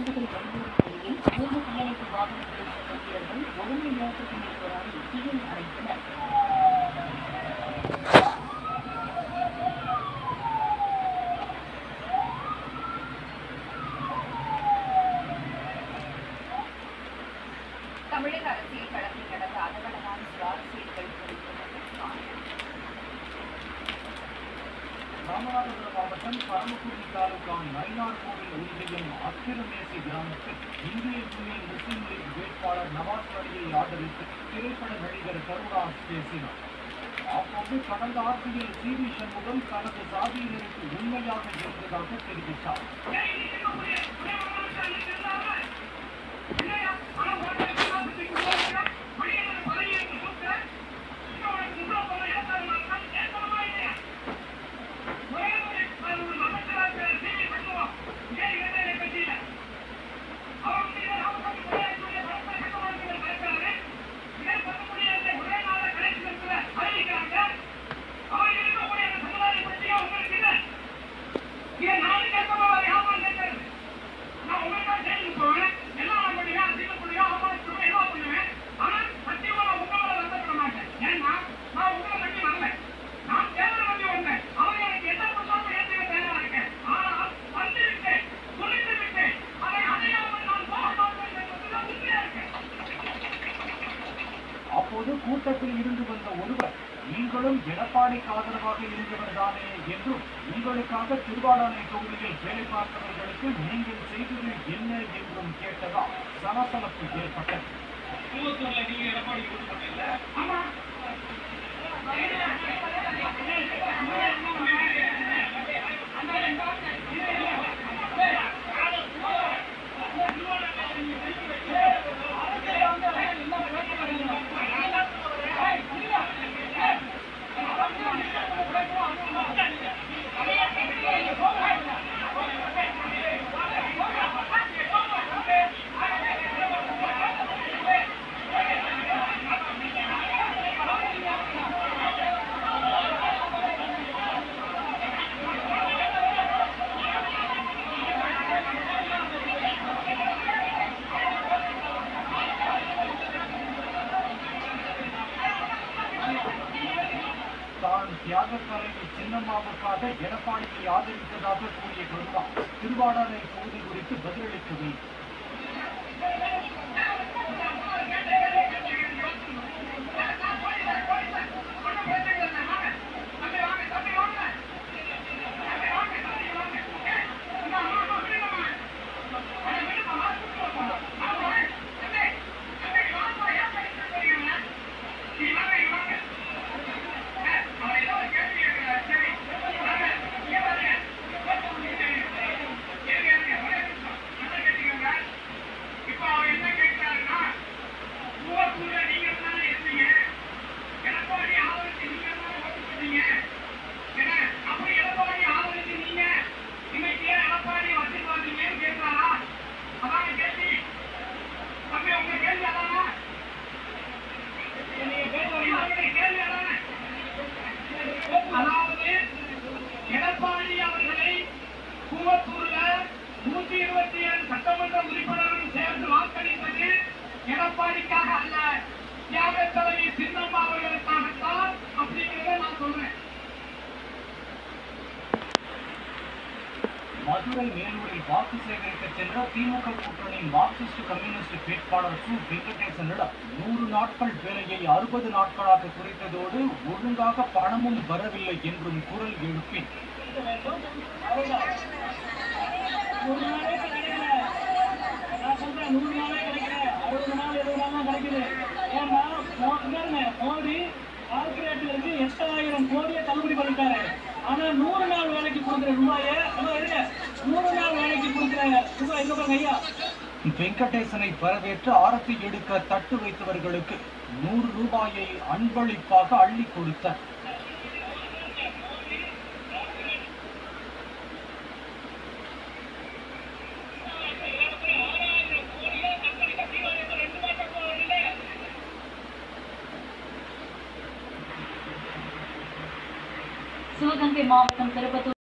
வழங்குதல் வலியுறுத்தும் நிலையில் தேர்வு தீயணைப்பு வாகனங்களில் சென்ற வீரர்கள் 1 மணி நேரத்திற்கு மேல் போராடி தீயை அணைத்தனர். தமிழக அரசியல் களத்தில் நடந்த அதகலமான சுவாரஸ்யங்கள் குறித்து ராமநாதபுரம் மாவட்டம் பரமக்குடி தாலுகா நயினார்கோவில் ஒன்றியம் அத்திரமேசி கிராமத்தில் இந்திய யூனியன் முஸ்லிம் லீக் வேட்பாளர் நவாஸ் அலியை ஆதரித்து திரைப்பட நடிகர் கருணாஸ் பேசினார். அப்போது கடந்த ஆட்சியில் சி.வி. சண்முகம் தனது சாதியினருக்கு உண்மையாக இருந்ததாக தெரிவித்தார். அப்போது கூட்டத்தில் இருந்து வந்த ஒருவர், நீங்களும் எடப்பாடிக்கு ஆதரவாக இருந்தவர்தானே என்றும், உங்களுக்காக திருவாடானை தொகுதியில் வேலை பார்த்தவர்களுக்கு நீங்கள் செய்தது என்ன என்றும் கேட்டதால் சலசலப்பு ஏற்பட்டது. தான் தியாகத்தலைவி சின்னம்மாவுக்காக எடப்பாடியை ஆதரித்ததாக கூறிய கருணா திருவாடானை தொகுதி குறித்து பதிலளிக்கவில்லை. எடப்பாடி அவர்களை கூவத்தூர்ல 127 சட்டமன்ற உறுப்பினர்கள் சேர்ந்து வாக்களித்தது எடப்பாடிக்காக அல்ல, தியாக தலைவி சின்னம்மா அவர்களுக்காகத்தான் அப்படிங்கிறத நான் சொல்றேன். மதுரை மேலூரில் வாக்கு சேகரிக்க சென்ற திமுக கூட்டணி மார்க்சிஸ்ட் கம்யூனிஸ்ட் வேட்பாளர் சு. வெங்கடேசனிடம் 100 நாட்கள் வேலையை 60 நாட்களாக குறைத்ததோடு ஒழுங்காக பணமும் வரவில்லை என்றும் குரல் எழுப்பி மோடி கால்குலேட்டருக்கு 8000 கோடியை தள்ளுபடி பண்ணிட்டாரு. ஆனா 100 நாள் வேலைக்கு கொடுக்குற ரூபாயை 100 நாள் வேலைக்கு கொடுக்குற ரூபாய் எங்க ஐயா? வெங்கடேசனை வரவேற்று ஆரத்தி எடுக்க தட்டு வைத்தவர்களுக்கு 100 ரூபாயை அன்பளிப்பாக அள்ளி கொடுத்தார். சிவகங்கை மாவட்டம் திருப்பத்தூர்